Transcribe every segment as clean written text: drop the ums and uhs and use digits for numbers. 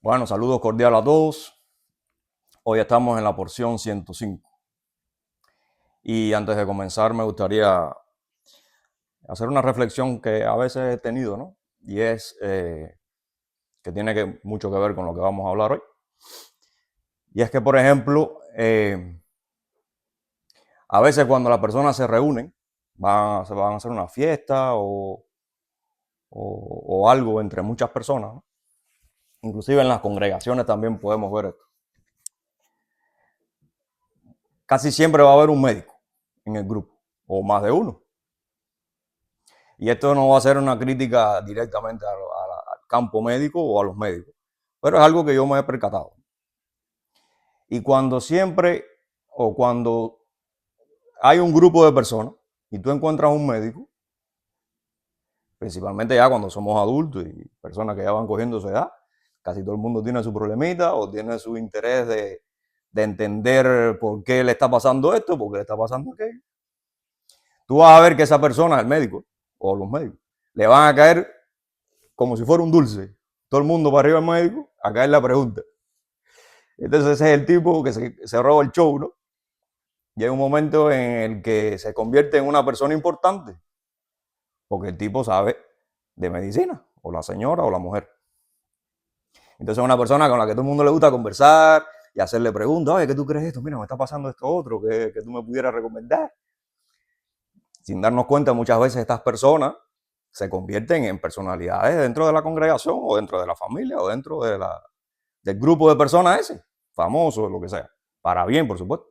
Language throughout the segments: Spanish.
Bueno, saludos cordiales a todos. Hoy estamos en la porción 105. Y antes de comenzar me gustaría hacer una reflexión que a veces he tenido, ¿no? Y es que tiene mucho que ver con lo que vamos a hablar hoy. Y es que, por ejemplo, a veces cuando las personas se reúnen, se van a hacer una fiesta o algo entre muchas personas, ¿no? Inclusive en las congregaciones también podemos ver esto. Casi siempre va a haber un médico en el grupo, o más de uno. Y esto no va a ser una crítica directamente al campo médico o a los médicos, pero es algo que yo me he percatado. Y cuando hay un grupo de personas y tú encuentras un médico, principalmente ya cuando somos adultos y personas que ya van cogiendo su edad, casi todo el mundo tiene su problemita o tiene su interés de entender por qué le está pasando esto, por qué le está pasando aquello. Tú vas a ver que esa persona, el médico o los médicos, le van a caer como si fuera un dulce. Todo el mundo para arriba del médico, a caer la pregunta. Entonces ese es el tipo que se roba el show, ¿no? Y hay un momento en el que se convierte en una persona importante, porque el tipo sabe de medicina, o la señora o la mujer. Entonces es una persona con la que todo el mundo le gusta conversar y hacerle preguntas. Oye, ¿qué tú crees esto? Mira, me está pasando esto otro, que tú me pudieras recomendar. Sin darnos cuenta, muchas veces estas personas se convierten en personalidades dentro de la congregación o dentro de la familia o dentro del grupo de personas ese, famoso, lo que sea. Para bien, por supuesto.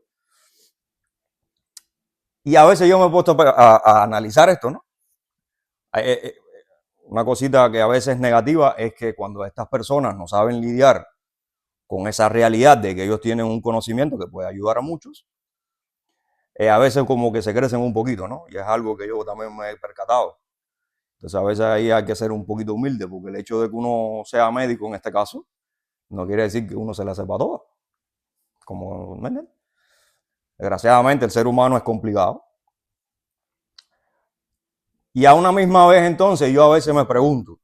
Y a veces yo me he puesto a analizar esto, ¿no? Una cosita que a veces es negativa es que cuando estas personas no saben lidiar con esa realidad de que ellos tienen un conocimiento que puede ayudar a muchos, a veces como que se crecen un poquito, ¿no? Y es algo que yo también me he percatado. Entonces a veces ahí hay que ser un poquito humilde, porque el hecho de que uno sea médico en este caso, no quiere decir que uno se la sepa toda. Como, ¿no? Desgraciadamente el ser humano es complicado. Y a una misma vez entonces yo a veces me pregunto,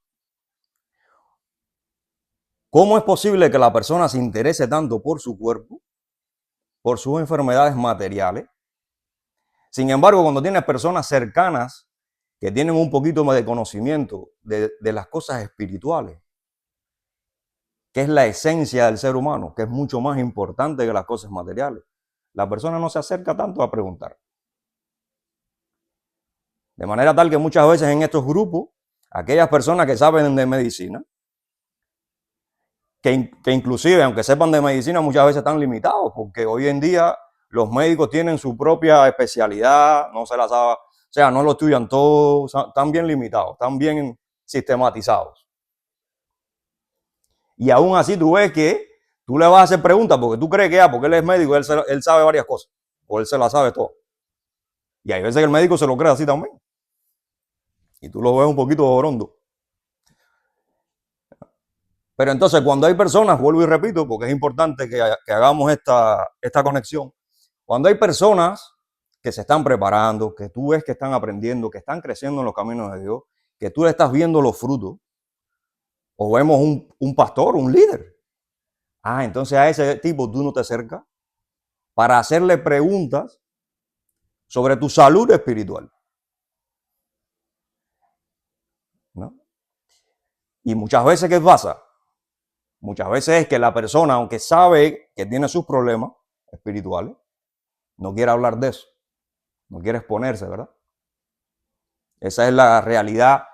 ¿cómo es posible que la persona se interese tanto por su cuerpo, por sus enfermedades materiales? Sin embargo, cuando tienes personas cercanas que tienen un poquito más de conocimiento de las cosas espirituales, que es la esencia del ser humano, que es mucho más importante que las cosas materiales, la persona no se acerca tanto a preguntar. De manera tal que muchas veces en estos grupos, aquellas personas que saben de medicina, que inclusive, aunque sepan de medicina, muchas veces están limitados, porque hoy en día los médicos tienen su propia especialidad, no se la sabe, o sea, no lo estudian todo, están bien limitados, están bien sistematizados. Y aún así tú ves que tú le vas a hacer preguntas porque tú crees que porque él es médico, él sabe varias cosas, o él se las sabe todo. Y hay veces que el médico se lo cree así también. Y tú lo ves un poquito orondo. Pero entonces cuando hay personas, vuelvo y repito, porque es importante que hagamos esta conexión, cuando hay personas que se están preparando, que tú ves que están aprendiendo, que están creciendo en los caminos de Dios, que tú le estás viendo los frutos, o vemos un pastor, un líder. Entonces a ese tipo tú no te acercas para hacerle preguntas sobre tu salud espiritual, ¿no? Y muchas veces, ¿qué pasa? Muchas veces es que la persona, aunque sabe que tiene sus problemas espirituales, no quiere hablar de eso, no quiere exponerse, ¿verdad? Esa es la realidad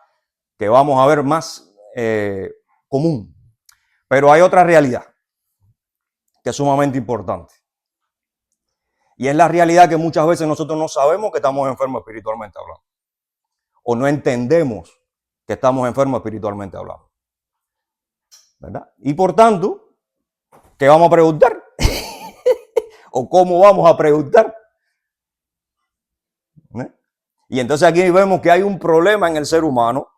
que vamos a ver más común. Pero hay otra realidad que es sumamente importante. Y es la realidad que muchas veces nosotros no sabemos que estamos enfermos espiritualmente hablando. O no entendemos que estamos enfermos espiritualmente hablando, ¿verdad? Y por tanto, ¿qué vamos a preguntar? ¿O cómo vamos a preguntar? ¿Eh? Y entonces aquí vemos que hay un problema en el ser humano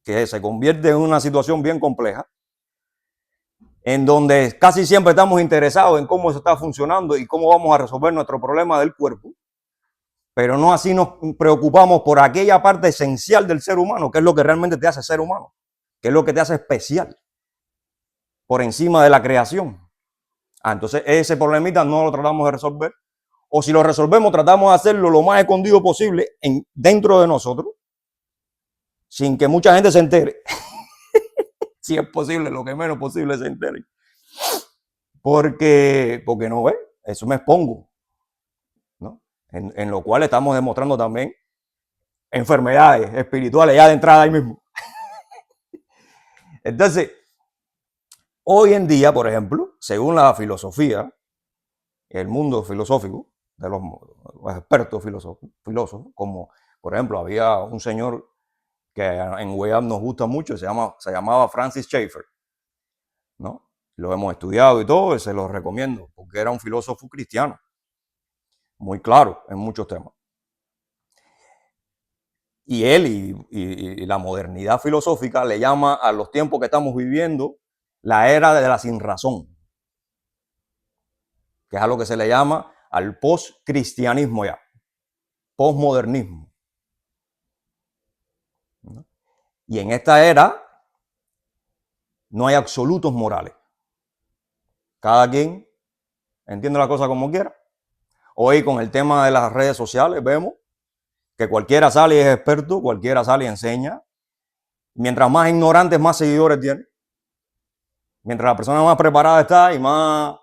que se convierte en una situación bien compleja, en donde casi siempre estamos interesados en cómo eso está funcionando y cómo vamos a resolver nuestro problema del cuerpo, pero no así nos preocupamos por aquella parte esencial del ser humano, que es lo que realmente te hace ser humano, que es lo que te hace especial. por encima de la creación. Entonces ese problemita no lo tratamos de resolver. O si lo resolvemos, tratamos de hacerlo lo más escondido posible dentro de nosotros, sin que mucha gente se entere. Si es posible, lo que menos posible se entere. Porque no ve, eso me expongo, ¿no? En lo cual estamos demostrando también enfermedades espirituales ya de entrada ahí mismo. Entonces, hoy en día, por ejemplo, según la filosofía, el mundo filosófico, de los expertos filósofos, como por ejemplo había un señor que en Web nos gusta mucho, se llamaba Francis Schaeffer, ¿no? Lo hemos estudiado y todo, y se lo recomiendo, porque era un filósofo cristiano, muy claro en muchos temas. Y él y la modernidad filosófica le llama a los tiempos que estamos viviendo la era de la sinrazón, que es a lo que se le llama al post-cristianismo ya, postmodernismo. Y en esta era no hay absolutos morales. Cada quien entiende la cosa como quiera. Hoy con el tema de las redes sociales vemos que cualquiera sale y es experto, cualquiera sale y enseña. Mientras más ignorantes, más seguidores tiene. Mientras la persona más preparada está y más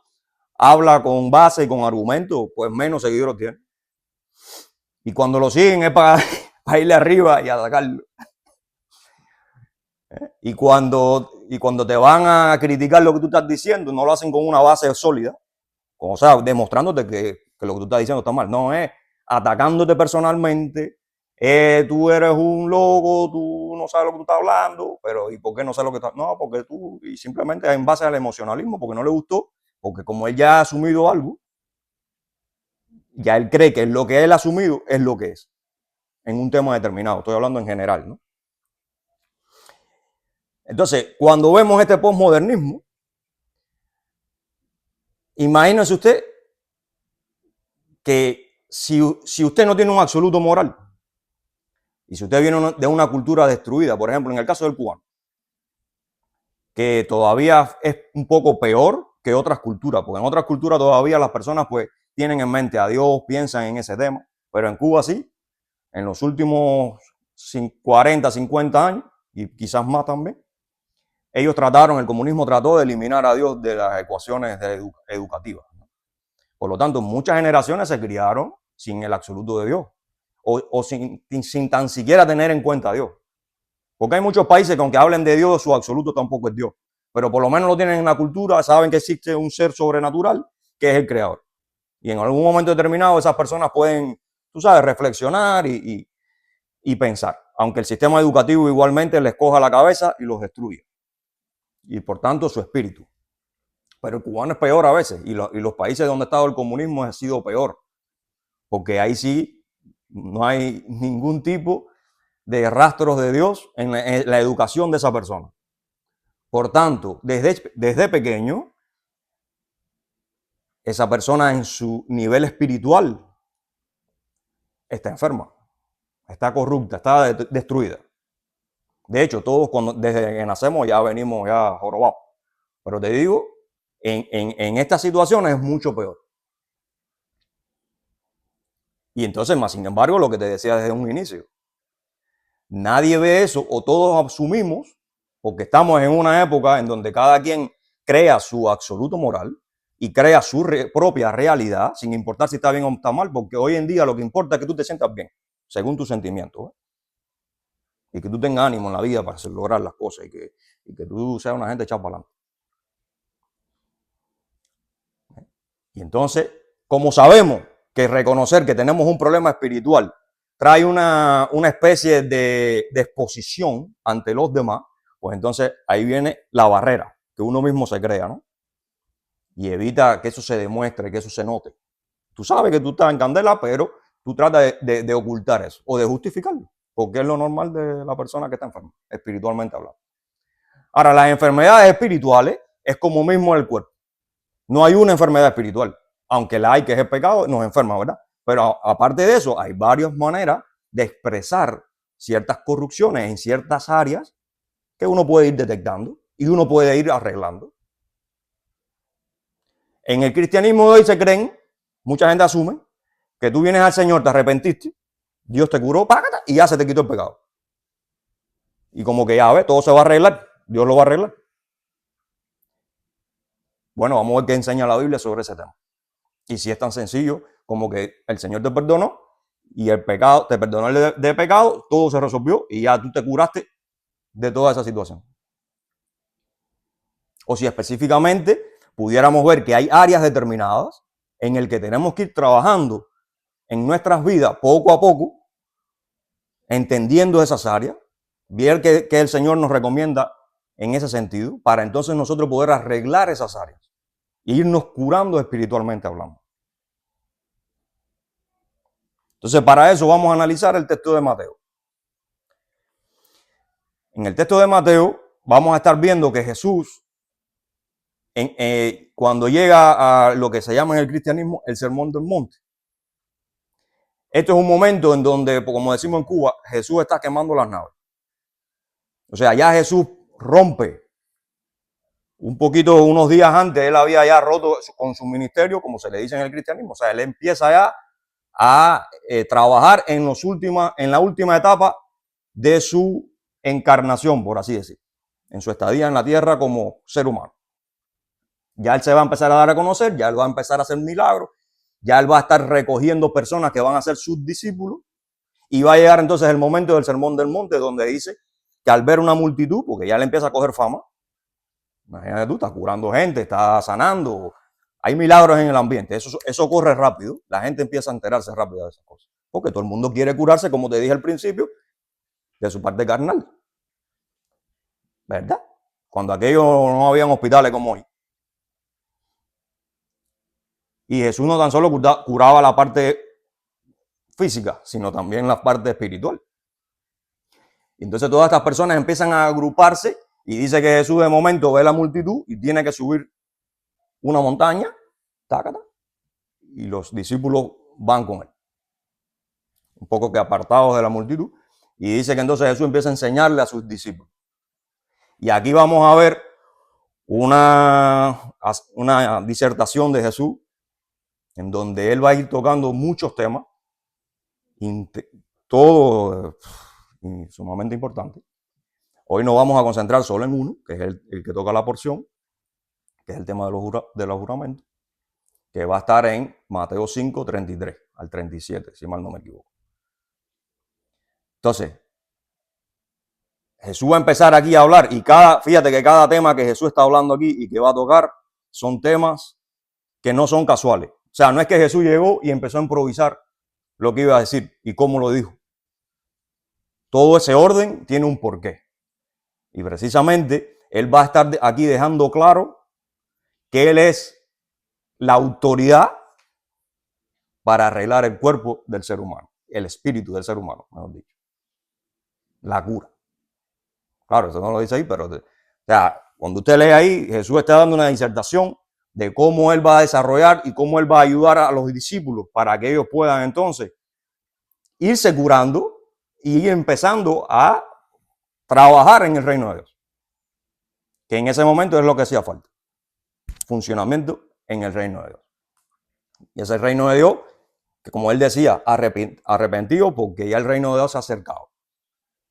habla con base y con argumentos, pues menos seguidores tiene. Y cuando lo siguen es para irle arriba y atacarlo. Y cuando te van a criticar lo que tú estás diciendo, no lo hacen con una base sólida, o sea, demostrándote que lo que tú estás diciendo está mal. No, es atacándote personalmente. Tú eres un loco, tú no sabes lo que tú estás hablando, pero ¿y por qué no sabes lo que estás? No, porque tú, y simplemente en base al emocionalismo, porque no le gustó, porque como él ya ha asumido algo, ya él cree que lo que él ha asumido es lo que es, en un tema determinado. Estoy hablando en general, ¿no? Entonces, cuando vemos este postmodernismo, imagínese usted que si usted no tiene un absoluto moral, y si usted viene de una cultura destruida, por ejemplo, en el caso del cubano, que todavía es un poco peor que otras culturas, porque en otras culturas todavía las personas pues tienen en mente a Dios, piensan en ese tema, pero en Cuba sí, en los últimos 40, 50 años, y quizás más también, el comunismo trató de eliminar a Dios de las ecuaciones educativas. Por lo tanto, muchas generaciones se criaron sin el absoluto de Dios, o sin tan siquiera tener en cuenta a Dios. Porque hay muchos países que aunque hablen de Dios, su absoluto tampoco es Dios. Pero por lo menos lo tienen en la cultura, saben que existe un ser sobrenatural que es el creador. Y en algún momento determinado esas personas pueden, tú sabes, reflexionar y pensar. Aunque el sistema educativo igualmente les coja la cabeza y los destruye. Y por tanto su espíritu. Pero el cubano es peor a veces. Y los países donde ha estado el comunismo ha sido peor. Porque ahí sí no hay ningún tipo de rastros de Dios en la educación de esa persona. Por tanto, desde pequeño, esa persona en su nivel espiritual está enferma, está corrupta, está destruida. De hecho, todos desde que nacemos ya venimos ya jorobados. Pero te digo, en estas situaciones es mucho peor. Y entonces, más sin embargo, lo que te decía desde un inicio, nadie ve eso o todos asumimos, porque estamos en una época en donde cada quien crea su absoluto moral y crea su propia realidad, sin importar si está bien o está mal, porque hoy en día lo que importa es que tú te sientas bien, según tus sentimientos, y que tú tengas ánimo en la vida para lograr las cosas y que tú seas una gente echada para adelante. Y entonces, como sabemos que reconocer que tenemos un problema espiritual trae una especie de exposición ante los demás, pues entonces ahí viene la barrera que uno mismo se crea, ¿no? Y evita que eso se demuestre, que eso se note. Tú sabes que tú estás en candela, pero tú tratas de ocultar eso o de justificarlo, porque es lo normal de la persona que está enferma, espiritualmente hablando. Ahora, las enfermedades espirituales es como mismo el cuerpo. No hay una enfermedad espiritual, aunque la hay, que es el pecado, nos enferma, ¿verdad? Pero aparte de eso, hay varias maneras de expresar ciertas corrupciones en ciertas áreas que uno puede ir detectando y uno puede ir arreglando. En el cristianismo de hoy se creen, mucha gente asume, que tú vienes al Señor, te arrepentiste, Dios te curó, págata, y ya se te quitó el pecado. Y como que ya ves, todo se va a arreglar, Dios lo va a arreglar. Bueno, vamos a ver qué enseña la Biblia sobre ese tema. Y si es tan sencillo como que el Señor te perdonó y el pecado, te perdonó de pecado, todo se resolvió y ya tú te curaste de toda esa situación. O si específicamente pudiéramos ver que hay áreas determinadas en el que tenemos que ir trabajando en nuestras vidas poco a poco, entendiendo esas áreas, ver que el Señor nos recomienda en ese sentido, para entonces nosotros poder arreglar esas áreas e irnos curando espiritualmente hablando. Entonces, para eso vamos a analizar el texto de Mateo. En el texto de Mateo vamos a estar viendo que Jesús, cuando llega a lo que se llama en el cristianismo el Sermón del Monte, esto es un momento en donde, como decimos en Cuba, Jesús está quemando las naves. O sea, ya Jesús rompe un poquito, unos días antes, él había ya roto con su ministerio, como se le dice en el cristianismo. O sea, él empieza ya a trabajar en la última etapa de su encarnación, por así decir, en su estadía en la tierra como ser humano. Ya él se va a empezar a dar a conocer, ya él va a empezar a hacer milagros, ya él va a estar recogiendo personas que van a ser sus discípulos, y va a llegar entonces el momento del Sermón del Monte, donde dice que al ver una multitud, porque ya le empieza a coger fama, imagínate tú, está curando gente, está sanando, hay milagros en el ambiente, eso corre rápido, la gente empieza a enterarse rápido de esas cosas, porque todo el mundo quiere curarse, como te dije al principio, de su parte carnal, ¿verdad? Cuando aquello no habían hospitales como hoy. Y Jesús no tan solo curaba la parte física, sino también la parte espiritual. Entonces todas estas personas empiezan a agruparse y dice que Jesús de momento ve la multitud y tiene que subir una montaña, tácata, y los discípulos van con él, un poco que apartados de la multitud, y dice que entonces Jesús empieza a enseñarle a sus discípulos. Y aquí vamos a ver una disertación de Jesús en donde él va a ir tocando muchos temas, todo sumamente importante. Hoy nos vamos a concentrar solo en uno, que es el que toca la porción, que es el tema de los juramentos, que va a estar en Mateo 5, 33 al 37, si mal no me equivoco. Entonces, Jesús va a empezar aquí a hablar y fíjate que cada tema que Jesús está hablando aquí y que va a tocar son temas que no son casuales. O sea, no es que Jesús llegó y empezó a improvisar lo que iba a decir y cómo lo dijo. Todo ese orden tiene un porqué. Y precisamente él va a estar aquí dejando claro que él es la autoridad para arreglar el cuerpo del ser humano, el espíritu del ser humano, mejor dicho. La cura. Claro, eso no lo dice ahí, pero cuando usted lee ahí, Jesús está dando una disertación de cómo él va a desarrollar y cómo él va a ayudar a los discípulos para que ellos puedan entonces irse curando y ir empezando a trabajar en el reino de Dios. Que en ese momento es lo que hacía falta. Funcionamiento en el reino de Dios. Y ese reino de Dios, que como él decía, arrepentido porque ya el reino de Dios se ha acercado.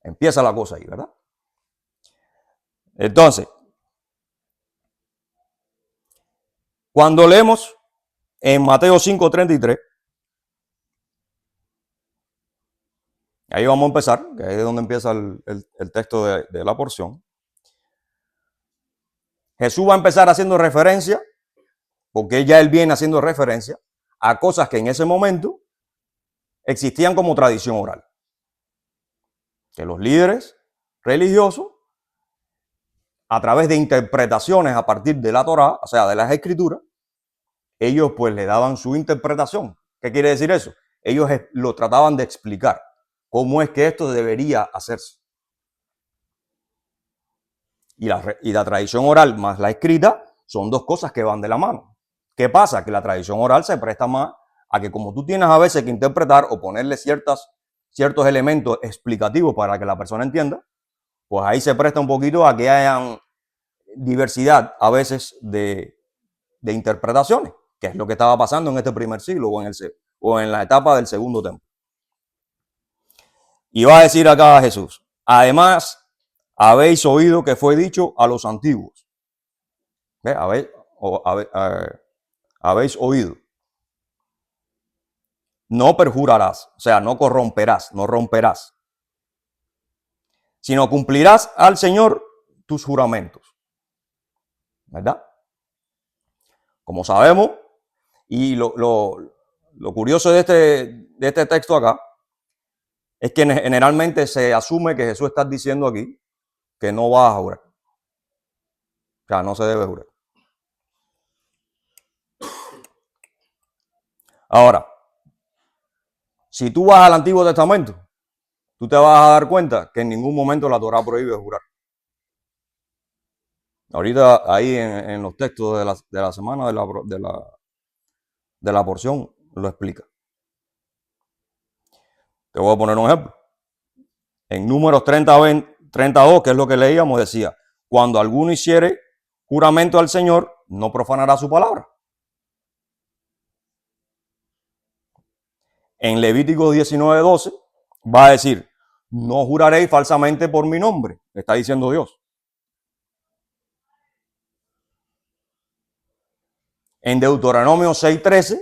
Empieza la cosa ahí, ¿verdad? Entonces, cuando leemos en Mateo 5:33, ahí vamos a empezar, que ahí es donde empieza el texto de la porción. Jesús va a empezar haciendo referencia, porque ya él viene haciendo referencia a cosas que en ese momento existían como tradición oral. Que los líderes religiosos, a través de interpretaciones a partir de la Torá, o sea, de las escrituras, ellos pues le daban su interpretación. ¿Qué quiere decir eso? Ellos lo trataban de explicar cómo es que esto debería hacerse. Y la tradición oral más la escrita son dos cosas que van de la mano. ¿Qué pasa? Que la tradición oral se presta más a que como tú tienes a veces que interpretar o ponerle ciertos elementos explicativos para que la persona entienda, pues ahí se presta un poquito a que hayan diversidad a veces de de interpretaciones, que es lo que estaba pasando en este primer siglo o en la etapa del segundo templo. Y va a decir acá a Jesús, además, habéis oído que fue dicho a los antiguos. Habéis oído. No perjurarás, o sea, no corromperás, no romperás, sino cumplirás al Señor tus juramentos. ¿Verdad? Como sabemos, y lo curioso de este texto acá, es que generalmente se asume que Jesús está diciendo aquí que no vas a jurar. O sea, no se debe jurar. Ahora, si tú vas al Antiguo Testamento, tú te vas a dar cuenta que en ningún momento la Torá prohíbe jurar. Ahorita ahí en los textos de la semana de la porción lo explica. Te voy a poner un ejemplo. En Números 32, que es lo que leíamos, decía, cuando alguno hiciere juramento al Señor, no profanará su palabra. En Levítico 19:12 va a decir, no juraréis falsamente por mi nombre, está diciendo Dios. En Deuteronomio 6:13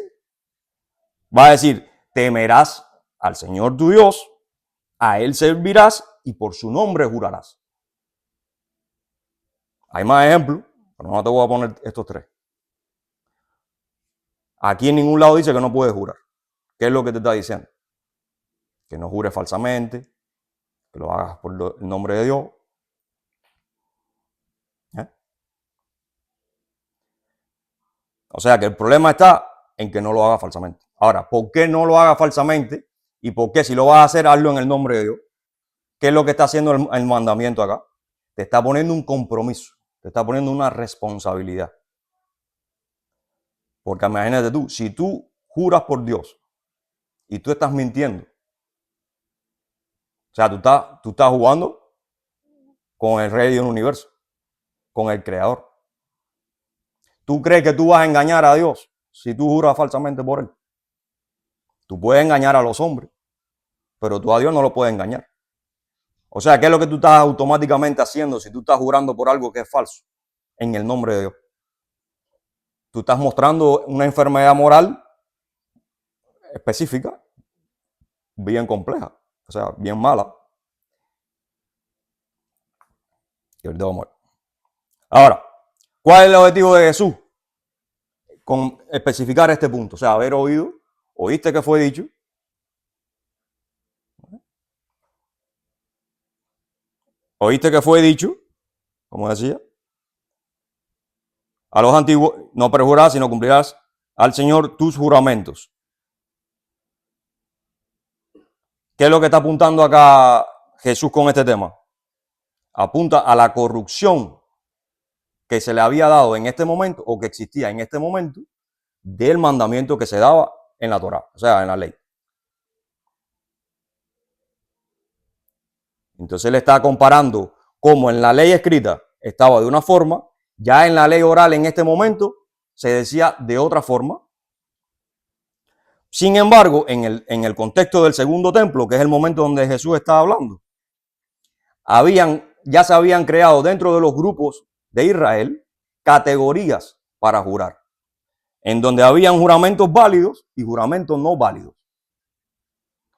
va a decir, temerás al Señor tu Dios, a Él servirás y por su nombre jurarás. Hay más ejemplos, pero no te voy a poner estos tres. Aquí en ningún lado dice que no puedes jurar. ¿Qué es lo que te está diciendo? Que no jures falsamente, que lo hagas por el nombre de Dios. O sea que el problema está en que no lo haga falsamente. Ahora, ¿por qué no lo haga falsamente? ¿Y por qué si lo vas a hacer, hazlo en el nombre de Dios? ¿Qué es lo que está haciendo el mandamiento acá? Te está poniendo un compromiso, te está poniendo una responsabilidad. Porque imagínate tú, si tú juras por Dios y tú estás mintiendo, o sea, tú estás jugando con el rey del universo, con el creador. ¿Tú crees que tú vas a engañar a Dios si tú juras falsamente por Él? Tú puedes engañar a los hombres, pero tú a Dios no lo puedes engañar. O sea, ¿qué es lo que tú estás automáticamente haciendo si tú estás jurando por algo que es falso en el nombre de Dios? Tú estás mostrando una enfermedad moral específica, bien compleja, o sea, bien mala. Ahora, ¿cuál es el objetivo de Jesús? Con especificar este punto, o sea, haber oído, oíste que fue dicho. Oíste que fue dicho, como decía, a los antiguos, no perjurarás, sino cumplirás al Señor tus juramentos. ¿Qué es lo que está apuntando acá Jesús con este tema? Apunta a la corrupción que se le había dado en este momento o que existía en este momento del mandamiento que se daba en la Torá, o sea, en la ley. Entonces él está comparando cómo en la ley escrita estaba de una forma, ya en la ley oral en este momento se decía de otra forma. Sin embargo, en el contexto del segundo templo, que es el momento donde Jesús está hablando, ya se habían creado dentro de los grupos de Israel categorías para jurar, en donde habían juramentos válidos y juramentos no válidos.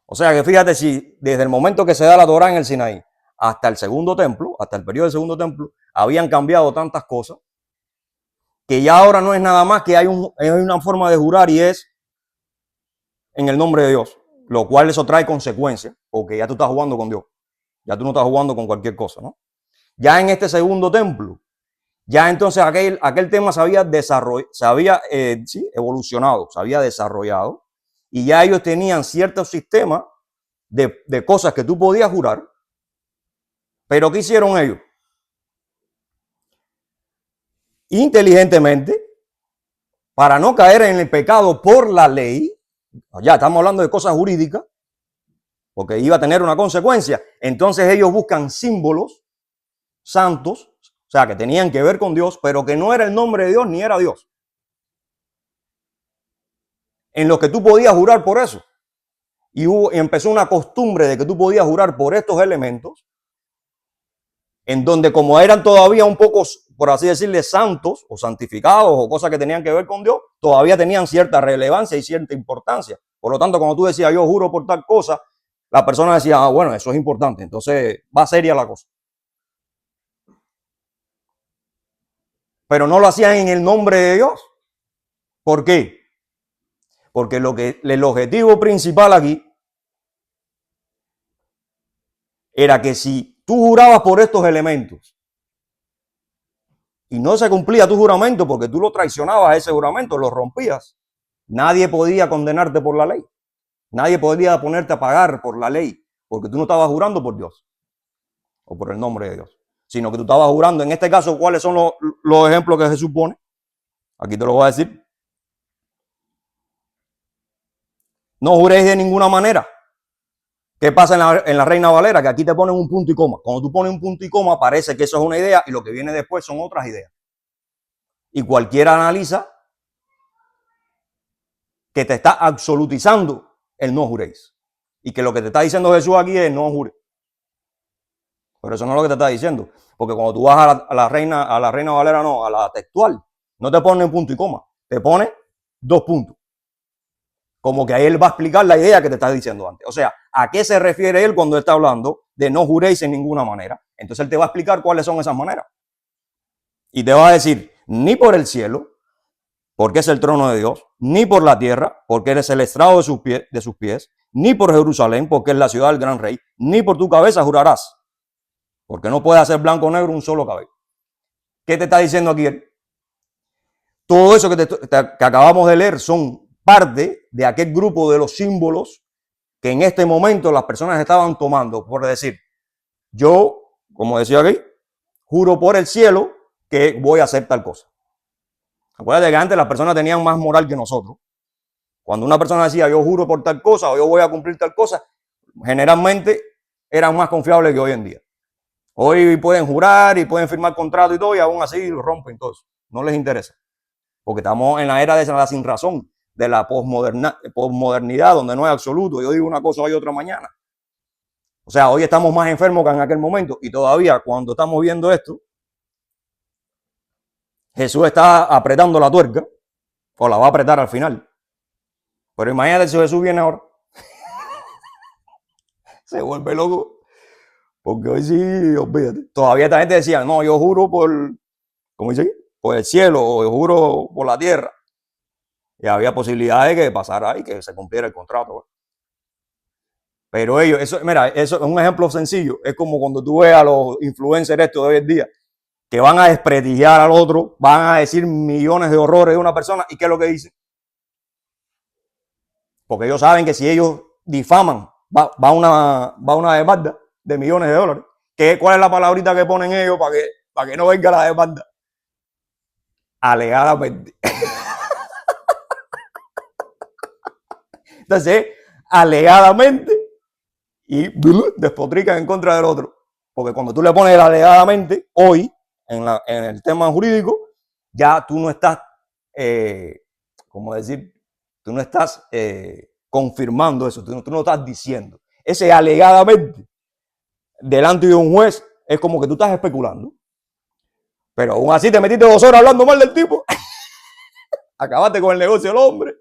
O sea que fíjate, si desde el momento que se da la Torá en el Sinaí hasta el segundo templo, hasta el periodo del segundo templo, habían cambiado tantas cosas, que ya ahora no es nada más que hay una forma de jurar y es en el nombre de Dios, lo cual eso trae consecuencias, porque ya tú estás jugando con Dios, ya tú no estás jugando con cualquier cosa, ¿no? Ya en este segundo templo, ya entonces aquel tema se había evolucionado, se había desarrollado, y ya ellos tenían ciertos sistemas de cosas que tú podías jurar, pero ¿qué hicieron ellos? Inteligentemente, para no caer en el pecado por la ley, ya estamos hablando de cosas jurídicas, porque iba a tener una consecuencia, entonces ellos buscan símbolos santos, o sea, que tenían que ver con Dios, pero que no era el nombre de Dios ni era Dios. en los que tú podías jurar por eso. Y empezó una costumbre de que tú podías jurar por estos elementos, en donde como eran todavía un poco, por así decirle, santos o santificados o cosas que tenían que ver con Dios, todavía tenían cierta relevancia y cierta importancia. Por lo tanto, cuando tú decías, yo juro por tal cosa, la persona decía, ah, bueno, eso es importante, entonces va seria la cosa. Pero no lo hacían en el nombre de Dios. ¿Por qué? Porque el objetivo principal aquí era que si tú jurabas por estos elementos y no se cumplía tu juramento porque tú lo traicionabas, ese juramento, lo rompías, nadie podía condenarte por la ley. Nadie podía ponerte a pagar por la ley porque tú no estabas jurando por Dios o por el nombre de Dios, sino que tú estabas jurando. En este caso, ¿cuáles son los ejemplos que Jesús pone? Aquí te lo voy a decir. No juréis de ninguna manera. ¿Qué pasa en la Reina Valera? Que aquí te ponen un punto y coma. Cuando tú pones un punto y coma, parece que eso es una idea y lo que viene después son otras ideas. Y cualquiera analiza que te está absolutizando el no juréis. Y que lo que te está diciendo Jesús aquí es no jure. Pero eso no es lo que te está diciendo. Porque cuando tú vas a la Reina Valera, no, a la textual, no te pone un punto y coma, te pone 2 puntos. Como que ahí él va a explicar la idea que te está diciendo antes. O sea, ¿a qué se refiere él cuando está hablando de no juréis en ninguna manera? Entonces él te va a explicar cuáles son esas maneras. Y te va a decir, ni por el cielo, porque es el trono de Dios, ni por la tierra, porque eres el estrado de sus pies, ni por Jerusalén, porque es la ciudad del gran rey, ni por tu cabeza jurarás, porque no puede hacer blanco o negro un solo cabello. ¿Qué te está diciendo aquí él? Todo eso que acabamos de leer son parte de aquel grupo de los símbolos que en este momento las personas estaban tomando, por decir, yo, como decía aquí, juro por el cielo que voy a hacer tal cosa. Acuérdate que antes las personas tenían más moral que nosotros. Cuando una persona decía, yo juro por tal cosa o yo voy a cumplir tal cosa, generalmente eran más confiables que hoy en día. Hoy pueden jurar y pueden firmar contrato y todo, y aún así lo rompen todo. No les interesa. Porque estamos en la era de la sinrazón, de la posmodernidad, donde no hay absoluto. Yo digo una cosa hoy, otra mañana. O sea, hoy estamos más enfermos que en aquel momento. Y todavía, cuando estamos viendo esto, Jesús está apretando la tuerca, o la va a apretar al final. Pero imagínate si Jesús viene ahora. Se vuelve loco. Porque hoy sí, olvídate. Todavía esta gente decía, no, yo juro por, ¿cómo dice? Por el cielo, o yo juro por la tierra. Y había posibilidades de que pasara y que se cumpliera el contrato. Pero ellos, eso, mira, eso es un ejemplo sencillo. Es como cuando tú ves a los influencers estos de hoy en día, que van a desprestigiar al otro, van a decir millones de horrores de una persona. ¿Y qué es lo que dicen? Porque ellos saben que si ellos difaman, va una demanda de millones de dólares. ¿Cuál es la palabrita que ponen ellos para que no venga la demanda? Alegadamente. Entonces, alegadamente, y despotrican en contra del otro. Porque cuando tú le pones el alegadamente, hoy, en el tema jurídico, ya tú no estás, ¿cómo decir? Tú no estás confirmando eso, tú no estás diciendo. Ese alegadamente, delante de un juez, es como que tú estás especulando. Pero aún así te metiste 2 horas hablando mal del tipo. Acabaste con el negocio del hombre.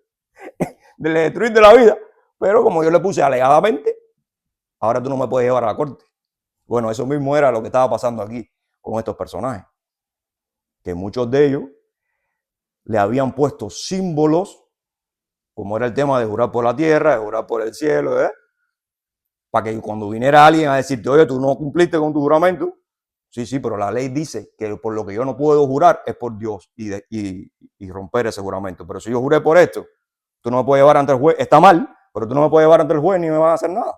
De destruirte la vida. Pero como yo le puse alegadamente, ahora tú no me puedes llevar a la corte. Bueno, eso mismo era lo que estaba pasando aquí con estos personajes. Que muchos de ellos le habían puesto símbolos, como era el tema de jurar por la tierra, de jurar por el cielo, para que cuando viniera alguien a decirte, oye, tú no cumpliste con tu juramento, sí, pero la ley dice que por lo que yo no puedo jurar es por Dios y romper ese juramento. Pero si yo juré por esto, tú no me puedes llevar ante el juez, está mal, pero tú no me puedes llevar ante el juez ni me van a hacer nada.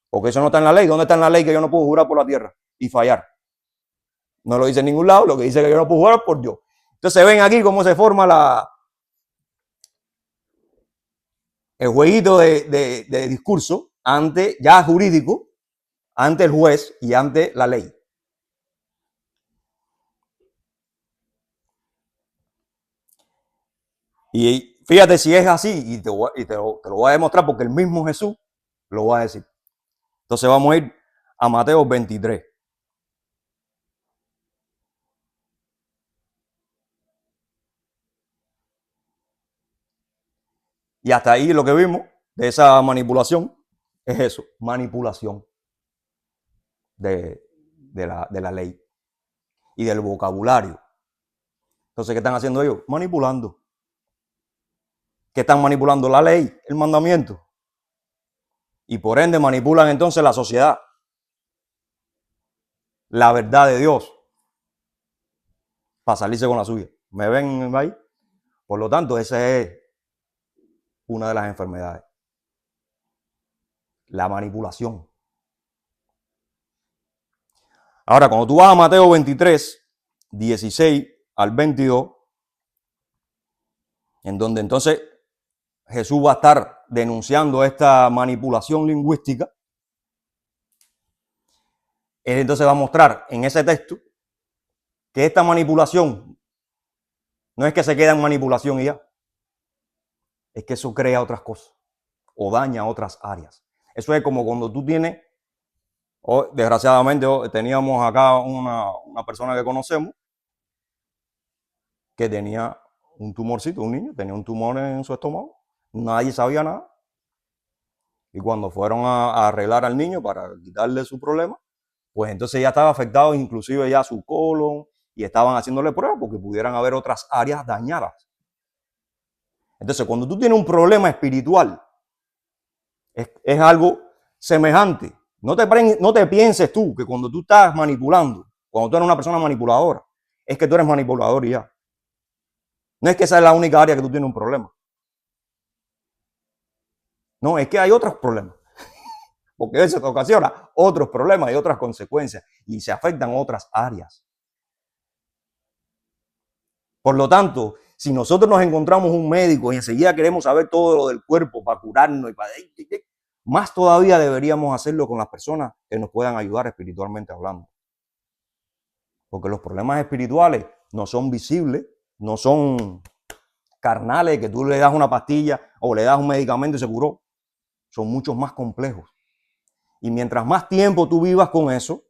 Porque eso no está en la ley. ¿Dónde está en la ley que yo no puedo jurar por la tierra y fallar? No lo dice en ningún lado, lo que dice que yo no puedo jurar por Dios. Entonces ven aquí cómo se forma el jueguito de discurso ya jurídico, ante el juez y ante la ley. Y Fíjate si es así y te lo voy a demostrar porque el mismo Jesús lo va a decir. Entonces vamos a ir a Mateo 23. Y hasta ahí lo que vimos de esa manipulación es eso, manipulación de la ley y del vocabulario. Entonces, ¿qué están haciendo ellos? Manipulando. ¿Qué están manipulando? La ley, el mandamiento. Y por ende manipulan entonces la sociedad, la verdad de Dios, para salirse con la suya. ¿Me ven ahí? Por lo tanto, esa es una de las enfermedades. La manipulación. Ahora, cuando tú vas a Mateo 23, 16 al 22, en donde entonces Jesús va a estar denunciando esta manipulación lingüística, él entonces va a mostrar en ese texto que esta manipulación no es que se queda en manipulación y ya, es que eso crea otras cosas o daña otras áreas. Eso es como cuando tú tienes, desgraciadamente teníamos acá una persona que conocemos que tenía un tumorcito, un niño, tenía un tumor en su estómago, nadie sabía nada. Y cuando fueron a arreglar al niño para quitarle su problema, pues entonces ya estaba afectado inclusive ya su colon y estaban haciéndole pruebas porque pudieran haber otras áreas dañadas. Entonces, cuando tú tienes un problema espiritual, es algo semejante. No te pienses tú que cuando tú estás manipulando, cuando tú eres una persona manipuladora, es que tú eres manipulador y ya. No es que esa es la única área que tú tienes un problema. No, es que hay otros problemas. Porque eso te ocasiona otros problemas y otras consecuencias y se afectan otras áreas. Por lo tanto, si nosotros nos encontramos un médico y enseguida queremos saber todo lo del cuerpo para curarnos y para... más todavía deberíamos hacerlo con las personas que nos puedan ayudar espiritualmente hablando. Porque los problemas espirituales no son visibles, no son carnales, que tú le das una pastilla o le das un medicamento y se curó. Son muchos más complejos. Y mientras más tiempo tú vivas con eso,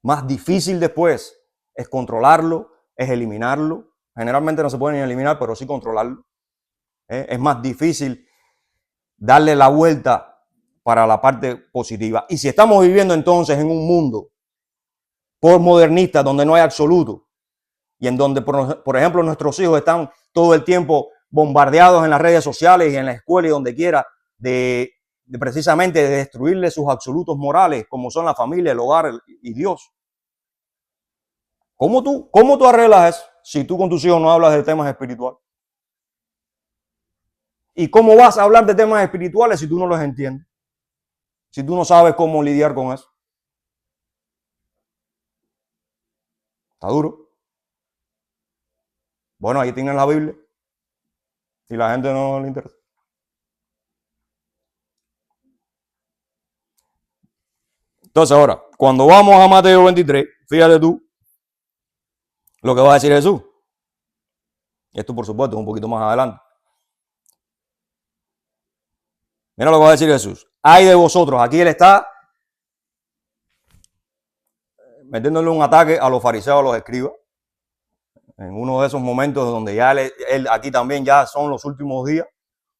más difícil después es controlarlo, es eliminarlo. Generalmente no se puede ni eliminar, pero sí controlarlo. Es más difícil darle la vuelta para la parte positiva. Y si estamos viviendo entonces en un mundo postmodernista donde no hay absoluto y en donde, por ejemplo, nuestros hijos están todo el tiempo bombardeados en las redes sociales y en la escuela y donde quiera precisamente de destruirle sus absolutos morales como son la familia, el hogar y Dios. ¿Cómo tú arreglas eso si tú con tus hijos no hablas de temas espirituales? ¿Y cómo vas a hablar de temas espirituales si tú no los entiendes? Si tú no sabes cómo lidiar con eso. Está duro. Bueno, ahí tienen la Biblia. Y la gente no le interesa. Entonces ahora, cuando vamos a Mateo 23, fíjate tú lo que va a decir Jesús. Esto por supuesto un poquito más adelante. Mira lo que va a decir Jesús. Ay de vosotros. Aquí él está metiéndole un ataque a los fariseos, a los escribas. En uno de esos momentos donde ya él aquí también ya son los últimos días,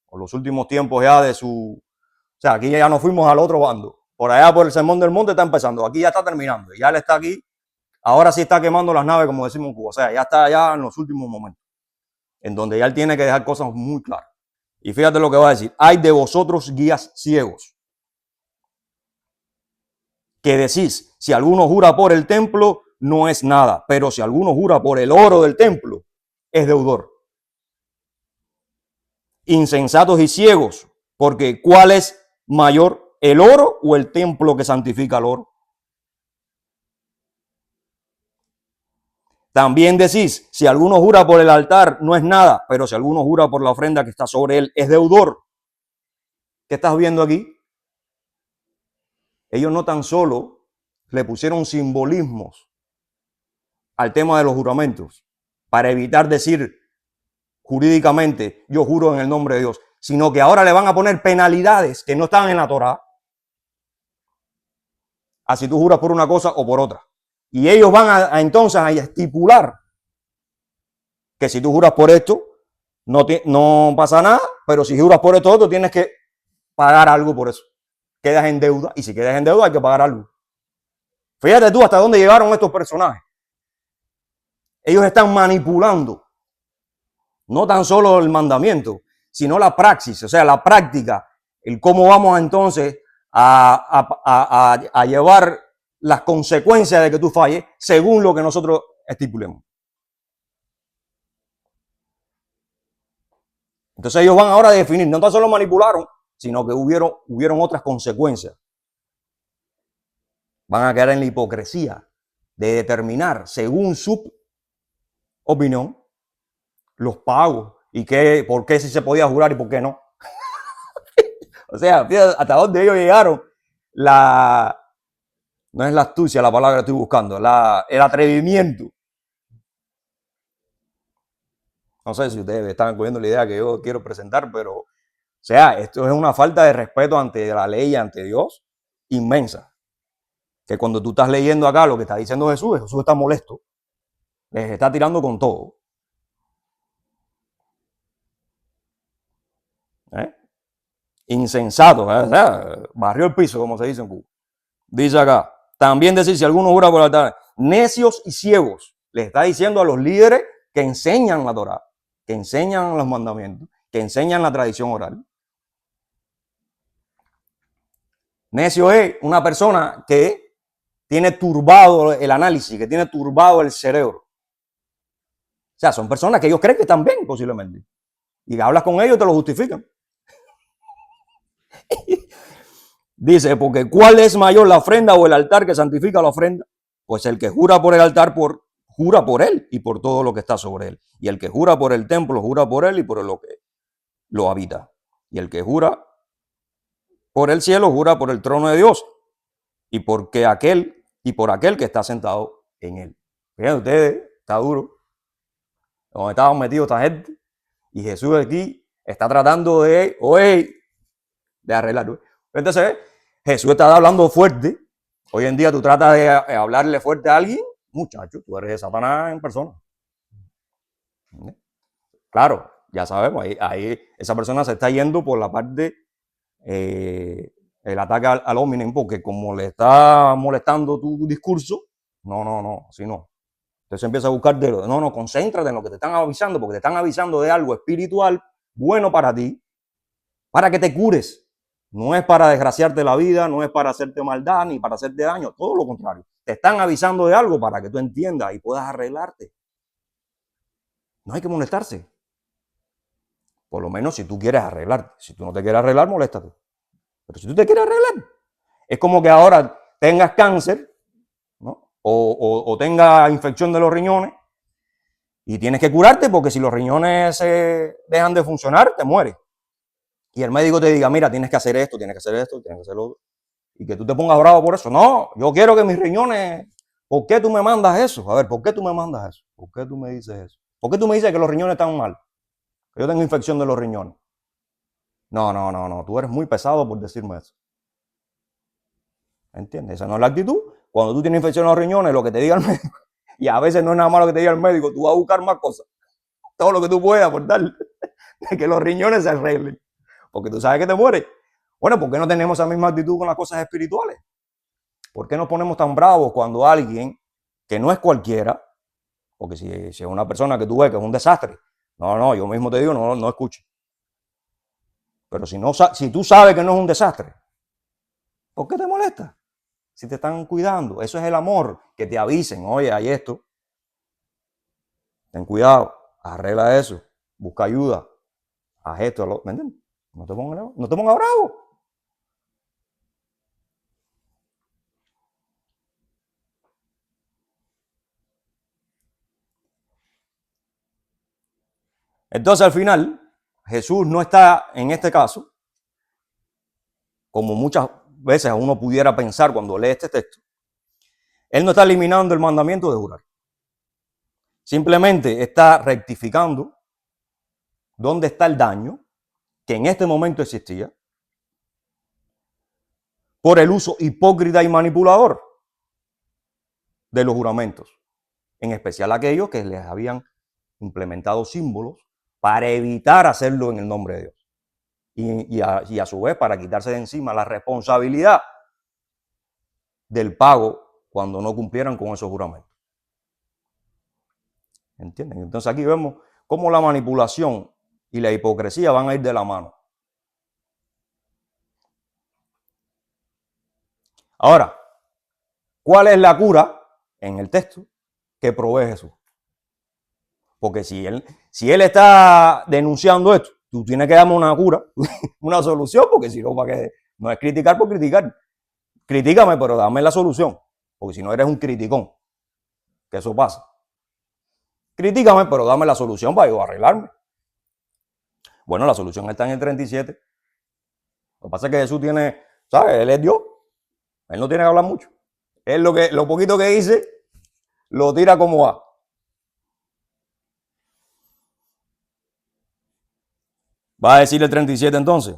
o los últimos tiempos ya de su... O sea, aquí ya nos fuimos al otro bando. Por allá por el Sermón del Monte está empezando. Aquí ya está terminando. Ya él está aquí. Ahora sí está quemando las naves, como decimos en Cuba. O sea, ya está ya en los últimos momentos. En donde ya él tiene que dejar cosas muy claras. Y fíjate lo que va a decir. Hay de vosotros guías ciegos, que decís, si alguno jura por el templo, no es nada. Pero si alguno jura por el oro del templo, es deudor. Insensatos y ciegos, porque ¿cuál es mayor, el oro o el templo que santifica el oro? También decís, si alguno jura por el altar, no es nada, pero si alguno jura por la ofrenda que está sobre él, es deudor. ¿Qué estás viendo aquí? Ellos no tan solo le pusieron simbolismos al tema de los juramentos para evitar decir jurídicamente, yo juro en el nombre de Dios, sino que ahora le van a poner penalidades que no están en la Torá, así tú juras por una cosa o por otra. Y ellos van entonces a estipular que si tú juras por esto, no pasa nada, pero si juras por esto otro, tienes que pagar algo por eso. Quedas en deuda, y si quedas en deuda hay que pagar algo. Fíjate tú hasta dónde llegaron estos personajes. Ellos están manipulando no tan solo el mandamiento, sino la praxis, o sea, la práctica, el cómo vamos entonces a llevar las consecuencias de que tú falles según lo que nosotros estipulemos. Entonces ellos van ahora a definir, no tan solo manipularon, sino que hubieron otras consecuencias. Van a quedar en la hipocresía de determinar, según su opinión, los pagos y por qué sí se podía jurar y por qué no. O sea, fíjate hasta dónde ellos llegaron. No es la astucia la palabra que estoy buscando, el atrevimiento. No sé si ustedes están cogiendo la idea que yo quiero presentar, pero, o sea, esto es una falta de respeto ante la ley y ante Dios inmensa. Que cuando tú estás leyendo acá lo que está diciendo Jesús está molesto. Les está tirando con todo. Insensato, o sea, barrió el piso, como se dice en Cuba. Dice acá, también decir, si alguno jura por el altar, necios y ciegos, le está diciendo a los líderes que enseñan la Torá, que enseñan los mandamientos, que enseñan la tradición oral. Necio es una persona que tiene turbado el análisis, que tiene turbado el cerebro. O sea, son personas que ellos creen que están bien, posiblemente. Y hablas con ellos y te lo justifican. Dice, porque ¿cuál es mayor, la ofrenda o el altar que santifica la ofrenda? Pues el que jura por el altar, jura por él y por todo lo que está sobre él. Y el que jura por el templo, jura por él y por lo que lo habita. Y el que jura por el cielo, jura por el trono de Dios y por aquel que está sentado en él. Fíjense ustedes, está duro. Donde estaban metidos esta gente. Y Jesús aquí está tratando de arreglarlo. Entonces, Jesús está hablando fuerte. Hoy en día tú tratas de hablarle fuerte a alguien, muchacho, tú eres de Satanás en persona. Claro, ya sabemos, ahí esa persona se está yendo por la parte, el ataque al hominem, porque como le está molestando tu discurso, no, así no. Entonces empieza a buscar concéntrate en lo que te están avisando, porque te están avisando de algo espiritual bueno para ti, para que te cures. No es para desgraciarte la vida, no es para hacerte maldad ni para hacerte daño, todo lo contrario. Te están avisando de algo para que tú entiendas y puedas arreglarte. No hay que molestarse. Por lo menos si tú quieres arreglarte. Si tú no te quieres arreglar, moléstate. Pero si tú te quieres arreglar, es como que ahora tengas cáncer, ¿no? o tengas infección de los riñones y tienes que curarte porque si los riñones se dejan de funcionar, te mueres. Y el médico te diga, mira, tienes que hacer esto, tienes que hacer esto, tienes que hacer lo otro. Y que tú te pongas bravo por eso. No, yo quiero que mis riñones... ¿Por qué tú me mandas eso? A ver, ¿por qué tú me mandas eso? ¿Por qué tú me dices eso? ¿Por qué tú me dices que los riñones están mal? Que yo tengo infección de los riñones. No. Tú eres muy pesado por decirme eso. ¿Entiendes? Esa no es la actitud. Cuando tú tienes infección en los riñones, lo que te diga el médico, y a veces no es nada malo que te diga el médico, tú vas a buscar más cosas. Todo lo que tú puedas por tal de que los riñones se arreglen. Porque tú sabes que te mueres. Bueno, ¿por qué no tenemos esa misma actitud con las cosas espirituales? ¿Por qué nos ponemos tan bravos cuando alguien que no es cualquiera, porque si es una persona que tú ves que es un desastre, yo mismo te digo, no escuches. Pero si tú sabes que no es un desastre, ¿por qué te molesta? Si te están cuidando, eso es el amor, que te avisen, oye, hay esto, ten cuidado, arregla eso, busca ayuda, haz esto, ¿me entiendes? No te pongas bravo. Entonces al final, Jesús no está en este caso, como muchas veces uno pudiera pensar cuando lee este texto, él no está eliminando el mandamiento de jurar. Simplemente está rectificando ¿Dónde está el daño que en este momento existía por el uso hipócrita y manipulador de los juramentos? En especial aquellos que les habían implementado símbolos para evitar hacerlo en el nombre de Dios. Y a su vez para quitarse de encima la responsabilidad del pago cuando no cumplieran con esos juramentos. ¿Entienden? Entonces aquí vemos cómo la manipulación y la hipocresía van a ir de la mano. Ahora, ¿cuál es la cura en el texto que provee Jesús? Porque si él está denunciando esto, tú tienes que darme una cura, una solución, porque si no, ¿para qué? No es criticar por criticar. Critícame, pero dame la solución, porque si no eres un criticón, que eso pasa. Critícame, pero dame la solución para yo arreglarme. Bueno, la solución está en el 37. Lo que pasa es que Jesús tiene, ¿sabes? Él es Dios. Él no tiene que hablar mucho. Él lo poquito que dice, lo tira como va. Va a decir el 37 entonces.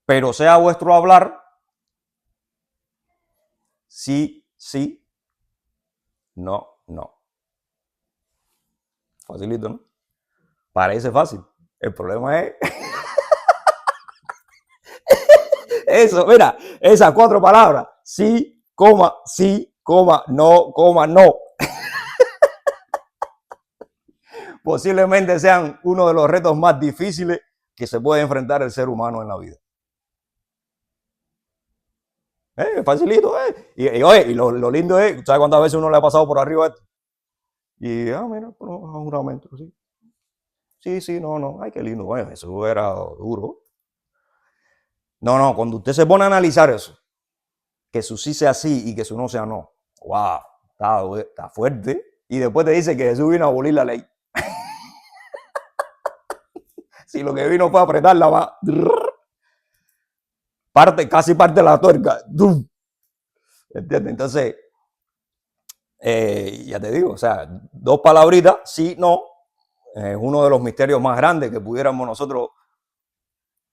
Pero sea vuestro hablar, sí, sí, no, no. Facilito, ¿no? Parece fácil. El problema es eso, mira, esas 4 palabras. Sí, no. Posiblemente sean uno de los retos más difíciles que se puede enfrentar el ser humano en la vida. Facilito, Y lo lindo es, ¿sabes cuántas veces uno le ha pasado por arriba esto? Y, mira, un juramento, sí. Sí, no, ay, qué lindo, bueno, eso era duro. No, cuando usted se pone a analizar eso, que su sí sea sí y que su no sea no, wow, está fuerte. Y después te dice que Jesús vino a abolir la ley. Si lo que vino fue a apretarla más, casi parte de la tuerca. ¿Entiendes? Entonces, ya te digo, o sea, 2 palabritas, sí, no, es uno de los misterios más grandes que pudiéramos nosotros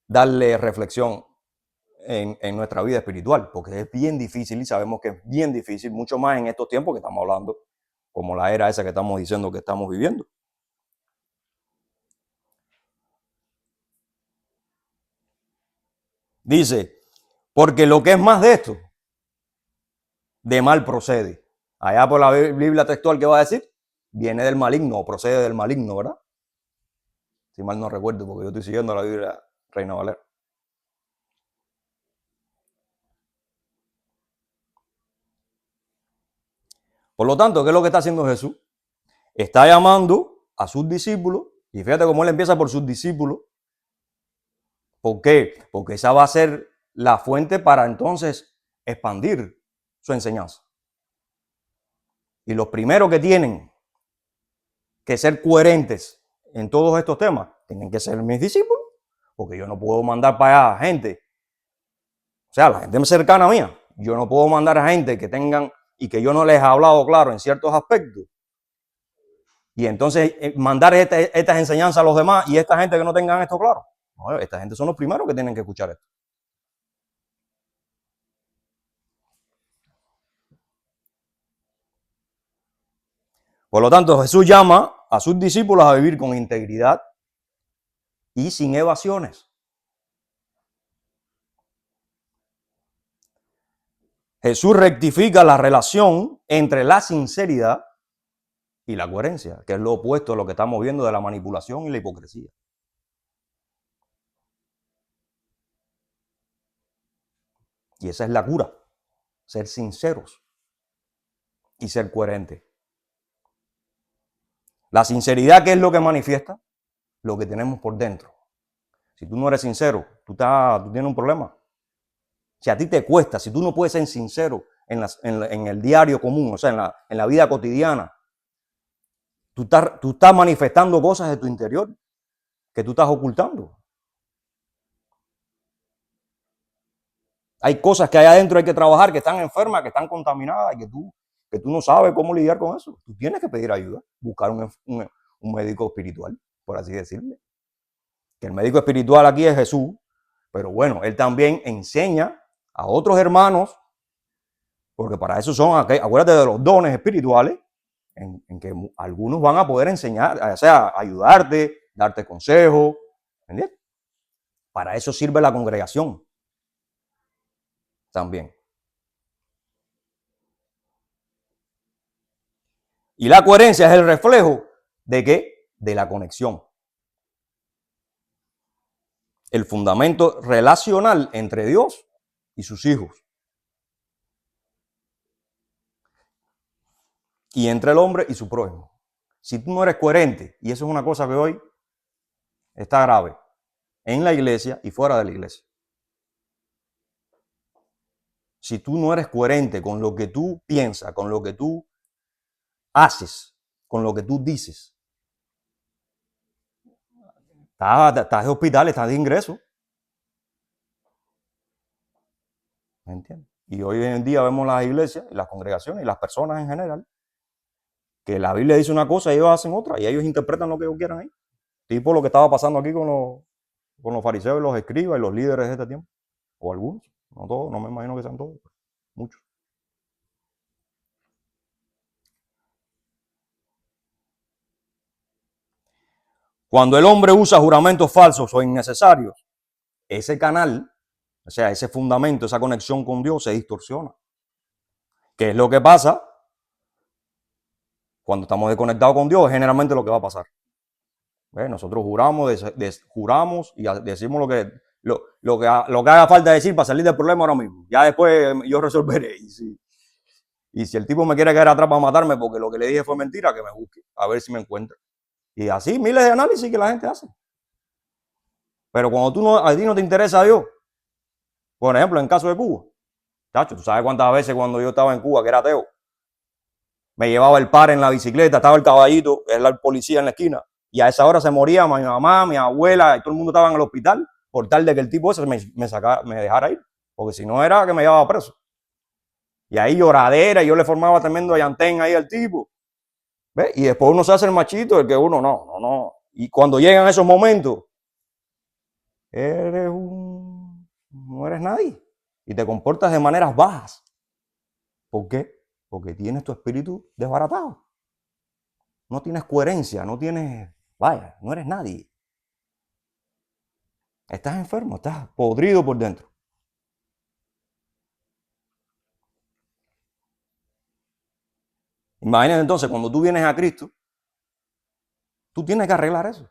darle reflexión en nuestra vida espiritual, porque es bien difícil y sabemos que es bien difícil, mucho más en estos tiempos que estamos hablando, como la era esa que estamos diciendo que estamos viviendo. Dice, porque lo que es más de esto, de mal procede. Allá por la Biblia textual, ¿qué va a decir? Viene del maligno, o procede del maligno, ¿verdad? Si mal no recuerdo, porque yo estoy siguiendo la Biblia Reina Valera. Por lo tanto, ¿qué es lo que está haciendo Jesús? Está llamando a sus discípulos, y fíjate cómo él empieza por sus discípulos. ¿Por qué? Porque esa va a ser la fuente para entonces expandir su enseñanza. Y los primeros que tienen que ser coherentes en todos estos temas tienen que ser mis discípulos, porque yo no puedo mandar para allá gente, o sea, la gente cercana a mía, yo no puedo mandar a gente que tengan y que yo no les he hablado claro en ciertos aspectos. Y entonces mandar estas enseñanzas a los demás y esta gente que no tengan esto claro. No, esta gente son los primeros que tienen que escuchar esto. Por lo tanto, Jesús llama a sus discípulos a vivir con integridad y sin evasiones. Jesús rectifica la relación entre la sinceridad y la coherencia, que es lo opuesto a lo que estamos viendo de la manipulación y la hipocresía. Y esa es la cura, ser sinceros y ser coherentes. La sinceridad, ¿qué es lo que manifiesta? Lo que tenemos por dentro. Si tú no eres sincero, tú tienes un problema. Si a ti te cuesta, si tú no puedes ser sincero en el diario común, o sea, en la vida cotidiana, tú estás manifestando cosas de tu interior que tú estás ocultando. Hay cosas que hay adentro, hay que trabajar, que están enfermas, que están contaminadas y que tú no sabes cómo lidiar con eso. Tú tienes que pedir ayuda, buscar un médico espiritual. por así decirle. Que el médico espiritual aquí es Jesús, pero bueno, él también enseña a otros hermanos, porque para eso son, acuérdate de los dones espirituales, en que algunos van a poder enseñar, o sea, ayudarte, darte consejos, ¿entiendes? Para eso sirve la congregación también. Y la coherencia es el reflejo de ¿qué? De la conexión. El fundamento relacional entre Dios y sus hijos. Y entre el hombre y su prójimo. Si tú no eres coherente, y eso es una cosa que hoy está grave, en la iglesia y fuera de la iglesia. Si tú no eres coherente con lo que tú piensas, con lo que tú haces, con lo que tú dices, estás de hospital, estás de ingreso. ¿Me entiendes? Y hoy en día vemos las iglesias, las congregaciones y las personas en general, que la Biblia dice una cosa y ellos hacen otra, y ellos interpretan lo que ellos quieran ahí. Tipo lo que estaba pasando aquí con los fariseos y los escribas y los líderes de este tiempo. O algunos, no todos, no me imagino que sean todos, pero muchos. Cuando el hombre usa juramentos falsos o innecesarios, ese canal, o sea, ese fundamento, esa conexión con Dios se distorsiona. ¿Qué es lo que pasa? Cuando estamos desconectados con Dios, es generalmente lo que va a pasar. Nosotros juramos y decimos lo que haga falta decir para salir del problema ahora mismo. Ya después yo resolveré. Y si el tipo me quiere caer atrás para matarme porque lo que le dije fue mentira, que me busque, a ver si me encuentra. Y así miles de análisis que la gente hace. Pero cuando a ti no te interesa a Dios, por ejemplo, en el caso de Cuba, chacho, tú sabes cuántas veces cuando yo estaba en Cuba, que era ateo, me llevaba el par en la bicicleta, estaba el caballito, era el policía en la esquina, y a esa hora se moría mi mamá, mi abuela, y todo el mundo estaba en el hospital, por tal de que el tipo ese me dejara ir, porque si no era que me llevaba preso. Y ahí lloradera, y yo le formaba tremendo llantén ahí al tipo. ¿Ves? Y después uno se hace el machito, el que uno no. Y cuando llegan esos momentos, no eres nadie. Y te comportas de maneras bajas. ¿Por qué? Porque tienes tu espíritu desbaratado. No tienes coherencia, no eres nadie. Estás enfermo, estás podrido por dentro. Imagínate entonces, cuando tú vienes a Cristo, tú tienes que arreglar eso.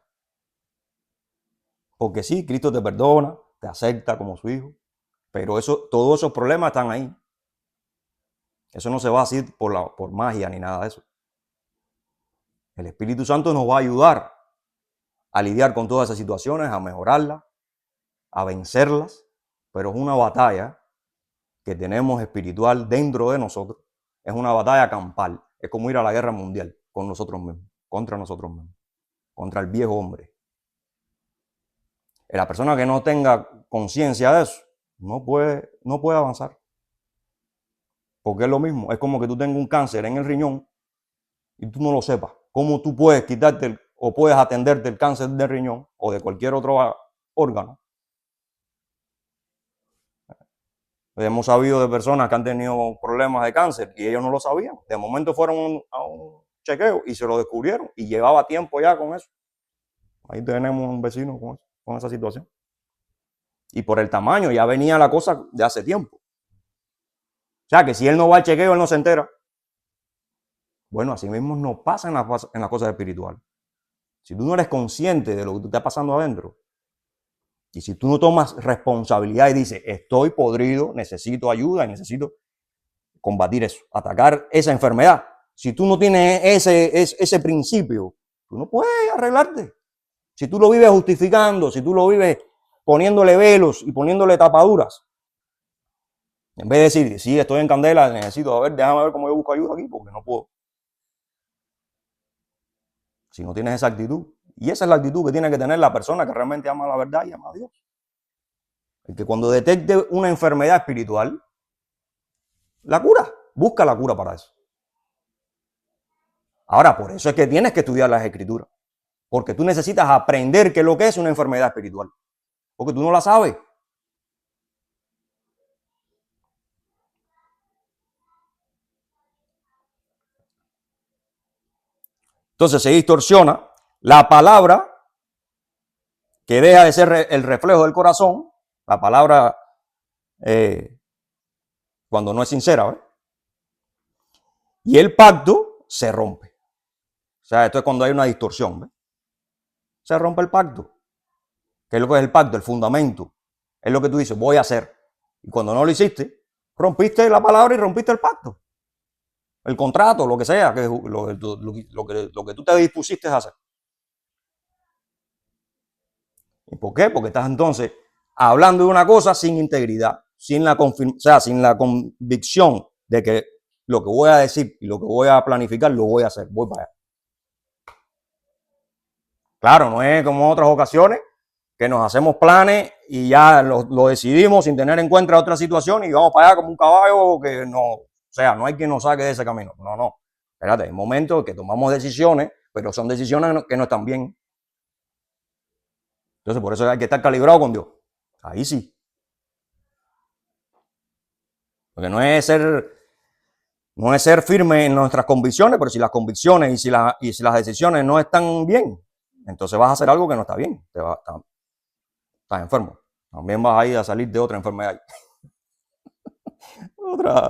Porque sí, Cristo te perdona, te acepta como su hijo, pero todos esos problemas están ahí. Eso no se va a hacer por magia ni nada de eso. El Espíritu Santo nos va a ayudar a lidiar con todas esas situaciones, a mejorarlas, a vencerlas, pero es una batalla que tenemos espiritual dentro de nosotros. Es una batalla campal. Es como ir a la guerra mundial con nosotros mismos, contra nosotros mismos, contra el viejo hombre. La persona que no tenga conciencia de eso no puede avanzar. Porque es lo mismo, es como que tú tengas un cáncer en el riñón y tú no lo sepas. ¿Cómo tú puedes quitarte o puedes atenderte el cáncer del riñón o de cualquier otro órgano? Hemos sabido de personas que han tenido problemas de cáncer y ellos no lo sabían. De momento fueron a un chequeo y se lo descubrieron y llevaba tiempo ya con eso. Ahí tenemos un vecino con esa situación. Y por el tamaño ya venía la cosa de hace tiempo. O sea que si él no va al chequeo, él no se entera. Bueno, así mismo no pasa en las cosas espirituales. Si tú no eres consciente de lo que te está pasando adentro, y si tú no tomas responsabilidad y dices, estoy podrido, necesito ayuda, necesito combatir eso, atacar esa enfermedad. Si tú no tienes ese principio, tú no puedes arreglarte. Si tú lo vives justificando, si tú lo vives poniéndole velos y poniéndole tapaduras, en vez de decir, sí, estoy en candela, déjame ver cómo yo busco ayuda aquí, porque no puedo. Si no tienes esa actitud, y esa es la actitud que tiene que tener la persona que realmente ama la verdad y ama a Dios. El que cuando detecte una enfermedad espiritual, la cura, busca la cura para eso. Ahora, por eso es que tienes que estudiar las escrituras. Porque tú necesitas aprender qué es lo que es una enfermedad espiritual. Porque tú no la sabes. Entonces se distorsiona la palabra, que deja de ser el reflejo del corazón, la palabra cuando no es sincera, ¿ves? Y el pacto se rompe. O sea, esto es cuando hay una distorsión, ¿ves? Se rompe el pacto. ¿Qué es lo que es el pacto? El fundamento. Es lo que tú dices, voy a hacer. Y cuando no lo hiciste, rompiste la palabra y rompiste el pacto. El contrato, lo que sea, que lo que tú te dispusiste a hacer. ¿Y por qué? Porque estás entonces hablando de una cosa sin integridad, sin la convicción de que lo que voy a decir y lo que voy a planificar lo voy a hacer, voy para allá. Claro, no es como en otras ocasiones que nos hacemos planes y ya lo decidimos sin tener en cuenta otra situación y vamos para allá como un caballo que no, o sea, no hay quien nos saque de ese camino. No, no. Espérate, hay momentos que tomamos decisiones, pero son decisiones que no están bien. Entonces, por eso hay que estar calibrado con Dios. Ahí sí. Porque no es ser firme en nuestras convicciones, pero si las convicciones y si las decisiones no están bien, entonces vas a hacer algo que no está bien. Estás enfermo. También vas a ir a salir de otra enfermedad.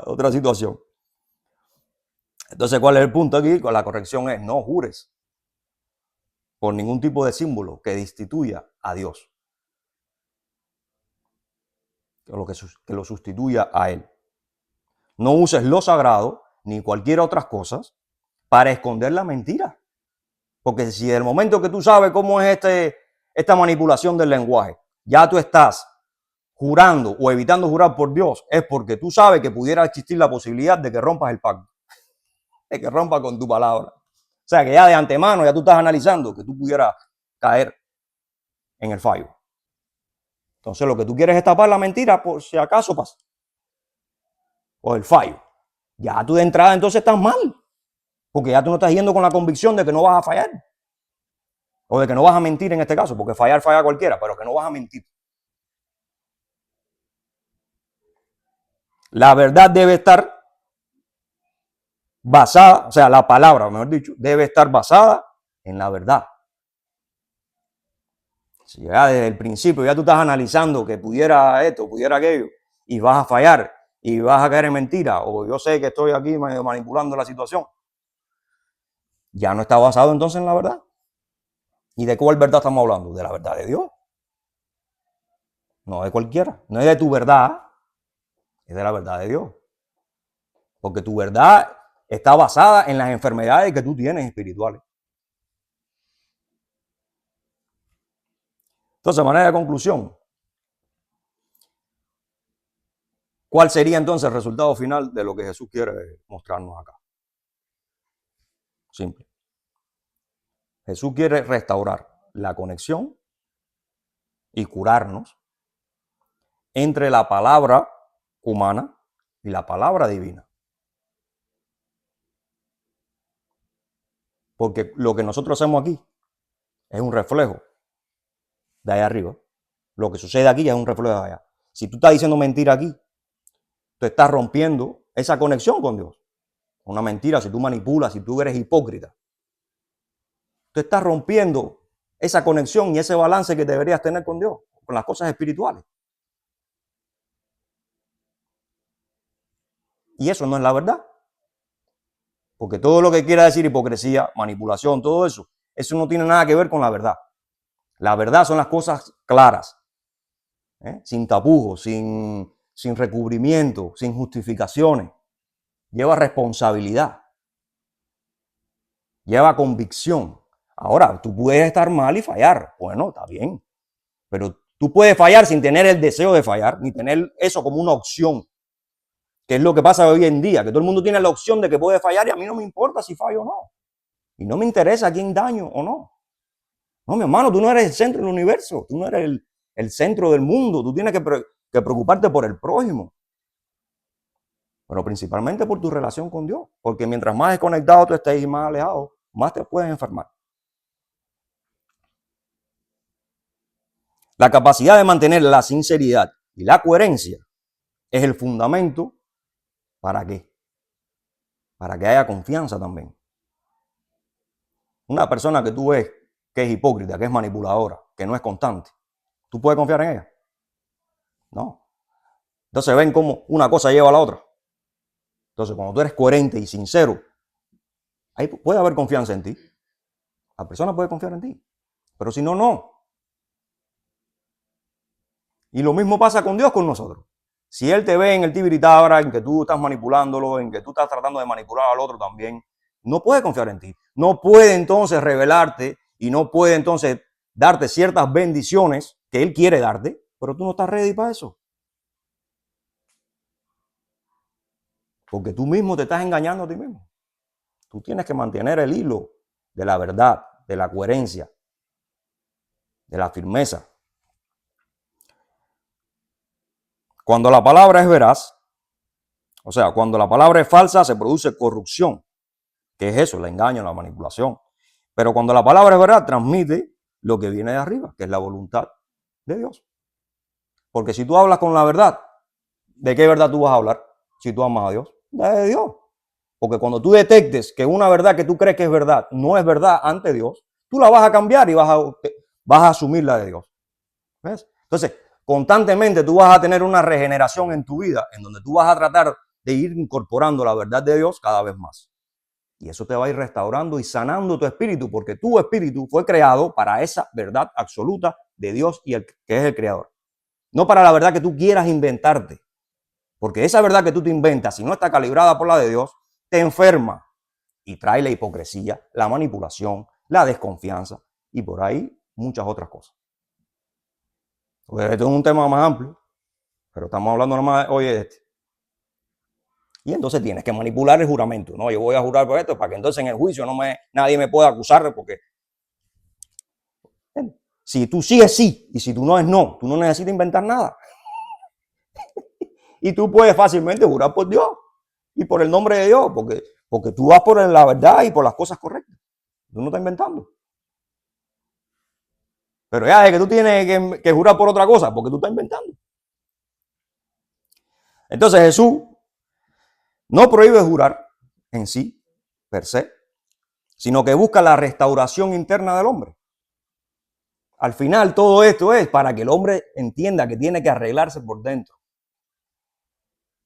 otra situación. Entonces, ¿cuál es el punto aquí? La corrección es: no jures por ningún tipo de símbolo que destituya a Dios, que lo sustituya a Él. No uses lo sagrado ni cualquier otra cosa para esconder la mentira. Porque si en el momento que tú sabes cómo es esta manipulación del lenguaje, ya tú estás jurando o evitando jurar por Dios, es porque tú sabes que pudiera existir la posibilidad de que rompas el pacto, de que rompas con tu palabra. O sea, que ya de antemano ya tú estás analizando que tú pudieras caer en el fallo. Entonces lo que tú quieres es tapar la mentira por si acaso pasa. O el fallo. Ya tú de entrada entonces estás mal. Porque ya tú no estás yendo con la convicción de que no vas a fallar. O de que no vas a mentir en este caso. Porque fallar falla cualquiera, pero que no vas a mentir. La verdad debe estar basada, o sea, la palabra, mejor dicho, debe estar basada en la verdad. Si ya desde el principio ya tú estás analizando que pudiera esto, pudiera aquello, y vas a fallar, y vas a caer en mentira, o yo sé que estoy aquí manipulando la situación, ya no está basado entonces en la verdad. ¿Y de cuál verdad estamos hablando? De la verdad de Dios. No de cualquiera, no es de tu verdad, es de la verdad de Dios. Porque tu verdad está basada en las enfermedades que tú tienes espirituales. Entonces, de manera de conclusión, ¿cuál sería entonces el resultado final de lo que Jesús quiere mostrarnos acá? Simple. Jesús quiere restaurar la conexión y curarnos entre la palabra humana y la palabra divina. Porque lo que nosotros hacemos aquí es un reflejo de allá arriba. Lo que sucede aquí es un reflejo de allá. Si tú estás diciendo mentira aquí, tú estás rompiendo esa conexión con Dios. Una mentira, si tú manipulas, si tú eres hipócrita, tú estás rompiendo esa conexión y ese balance que deberías tener con Dios, con las cosas espirituales. Y eso no es la verdad. Porque todo lo que quiera decir hipocresía, manipulación, todo eso no tiene nada que ver con la verdad. La verdad son las cosas claras, sin tapujos, sin recubrimiento, sin justificaciones. Lleva responsabilidad, lleva convicción. Ahora, tú puedes estar mal y fallar. Bueno, está bien. Pero tú puedes fallar sin tener el deseo de fallar, ni tener eso como una opción. Que es lo que pasa hoy en día, que todo el mundo tiene la opción de que puede fallar y a mí no me importa si fallo o no. Y no me interesa a quién daño o no. No, mi hermano, tú no eres el centro del universo, tú no eres el centro del mundo, tú tienes que preocuparte por el prójimo. Pero principalmente por tu relación con Dios, porque mientras más desconectado tú estés y más alejado, más te puedes enfermar. La capacidad de mantener la sinceridad y la coherencia es el fundamento. ¿Para qué? Para que haya confianza también. Una persona que tú ves que es hipócrita, que es manipuladora, que no es constante, ¿tú puedes confiar en ella? No. Entonces ven cómo una cosa lleva a la otra. Entonces cuando tú eres coherente y sincero, ahí puede haber confianza en ti. La persona puede confiar en ti. Pero si no, no. Y lo mismo pasa con Dios con nosotros. Si Él te ve en el tibiritabra, en que tú estás manipulándolo, en que tú estás tratando de manipular al otro también, no puede confiar en ti. No puede entonces revelarte y no puede entonces darte ciertas bendiciones que Él quiere darte, pero tú no estás ready para eso. Porque tú mismo te estás engañando a ti mismo. Tú tienes que mantener el hilo de la verdad, de la coherencia, de la firmeza. Cuando la palabra es veraz, o sea, cuando la palabra es falsa, se produce corrupción. ¿Qué es eso? El engaño, la manipulación. Pero cuando la palabra es verdad, transmite lo que viene de arriba, que es la voluntad de Dios. Porque si tú hablas con la verdad, ¿de qué verdad tú vas a hablar? Si tú amas a Dios, de Dios. Porque cuando tú detectes que una verdad que tú crees que es verdad no es verdad ante Dios, tú la vas a cambiar y vas a asumir la de Dios. ¿Ves? Entonces, constantemente tú vas a tener una regeneración en tu vida en donde tú vas a tratar de ir incorporando la verdad de Dios cada vez más. Y eso te va a ir restaurando y sanando tu espíritu, porque tu espíritu fue creado para esa verdad absoluta de Dios y el que es el creador. No para la verdad que tú quieras inventarte. Porque esa verdad que tú te inventas, si no está calibrada por la de Dios, te enferma y trae la hipocresía, la manipulación, la desconfianza y por ahí muchas otras cosas. Pues esto es un tema más amplio, pero estamos hablando nomás hoy de este. Y entonces tienes que manipular el juramento. No, yo voy a jurar por esto para que entonces en el juicio nadie me pueda acusar, porque si tú sí es sí y si tú no es no, tú no necesitas inventar nada. Y tú puedes fácilmente jurar por Dios y por el nombre de Dios, porque tú vas por la verdad y por las cosas correctas. Tú no estás inventando. Pero ya es que tú tienes que jurar por otra cosa, porque tú estás inventando. Entonces Jesús no prohíbe jurar en sí, per se, sino que busca la restauración interna del hombre. Al final todo esto es para que el hombre entienda que tiene que arreglarse por dentro.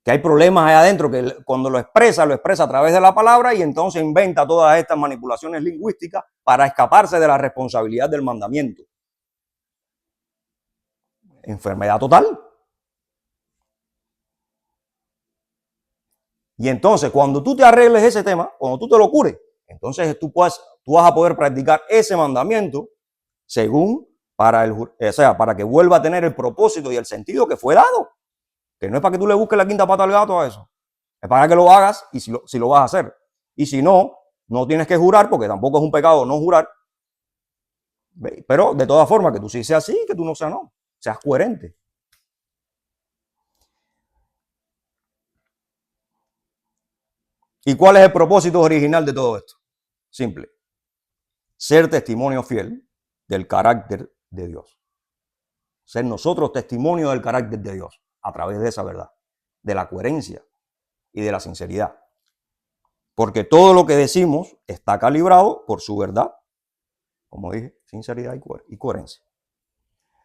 Que hay problemas allá adentro, que cuando lo expresa a través de la palabra y entonces inventa todas estas manipulaciones lingüísticas para escaparse de la responsabilidad del mandamiento. Enfermedad total. Y entonces, cuando tú te arregles ese tema, cuando tú te lo cures, entonces tú vas a poder practicar ese mandamiento según para que vuelva a tener el propósito y el sentido que fue dado. Que no es para que tú le busques la quinta pata al gato a eso. Es para que lo hagas y si lo vas a hacer. Y si no, no tienes que jurar, porque tampoco es un pecado no jurar. Pero de todas formas, que tú sí seas sí, que tú no seas no. Seas coherente. ¿Y cuál es el propósito original de todo esto? Simple. Ser testimonio fiel del carácter de Dios. Ser nosotros testimonio del carácter de Dios a través de esa verdad, de la coherencia y de la sinceridad. Porque todo lo que decimos está calibrado por su verdad, como dije, sinceridad y coherencia.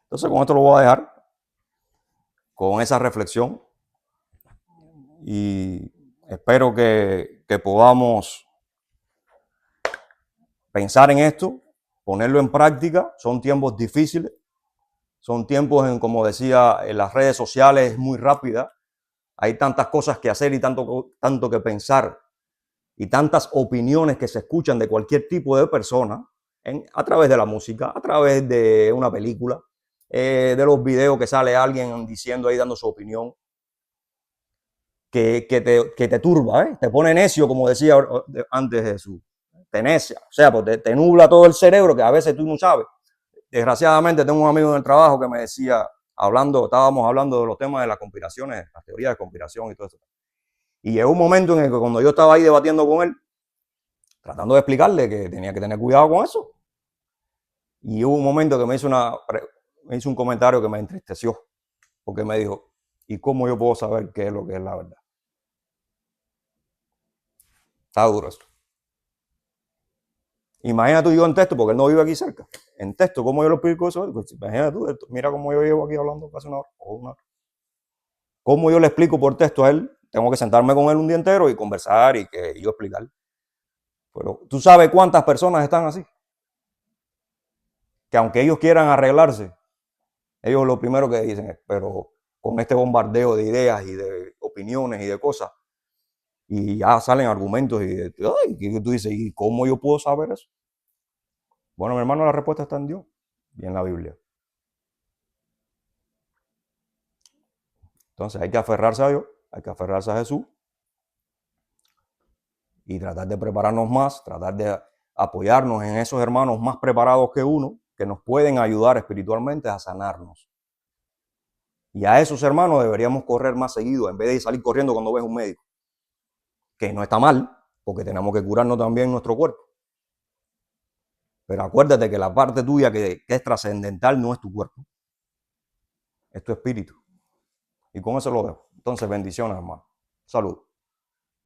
Entonces con esto lo voy a dejar, con esa reflexión, y espero que podamos pensar en esto, ponerlo en práctica. Son tiempos difíciles, son tiempos como decía, en las redes sociales es muy rápida, hay tantas cosas que hacer y tanto que pensar y tantas opiniones que se escuchan de cualquier tipo de persona a través de la música, a través de una película, de los videos que sale alguien diciendo ahí, dando su opinión, que te turba, te pone necio, como decía antes Jesús, te necia, o sea, pues te nubla todo el cerebro, que a veces tú no sabes. Desgraciadamente tengo un amigo en el trabajo que me decía, estábamos hablando de los temas de las conspiraciones, las teorías de conspiración y todo eso. Y llegó un momento en el que cuando yo estaba ahí debatiendo con él, tratando de explicarle que tenía que tener cuidado con eso, y hubo un momento que me hizo me hizo un comentario que me entristeció, porque me dijo, ¿y cómo yo puedo saber qué es lo que es la verdad? Está duro eso. Imagina tú yo en texto, porque él no vive aquí cerca. En texto, ¿cómo yo lo explico eso? Pues, imagina tú, mira cómo yo llevo aquí hablando casi una hora o una hora. ¿Cómo yo le explico por texto a él? Tengo que sentarme con él un día entero y conversar y que yo explicar. Pero tú sabes cuántas personas están así. Que aunque ellos quieran arreglarse, ellos lo primero que dicen es, pero con este bombardeo de ideas y de opiniones y de cosas, y ya salen argumentos y ay, ¿qué tú dices? ¿Y cómo yo puedo saber eso? Bueno, mi hermano, la respuesta está en Dios y en la Biblia. Entonces hay que aferrarse a Dios, hay que aferrarse a Jesús y tratar de prepararnos más, tratar de apoyarnos en esos hermanos más preparados que uno, que nos pueden ayudar espiritualmente a sanarnos. Y a esos hermanos deberíamos correr más seguido, en vez de salir corriendo cuando ves un médico. Que no está mal, porque tenemos que curarnos también nuestro cuerpo. Pero acuérdate que la parte tuya que es trascendental no es tu cuerpo, es tu espíritu. Y con eso lo dejo. Entonces, bendiciones, hermano. Salud.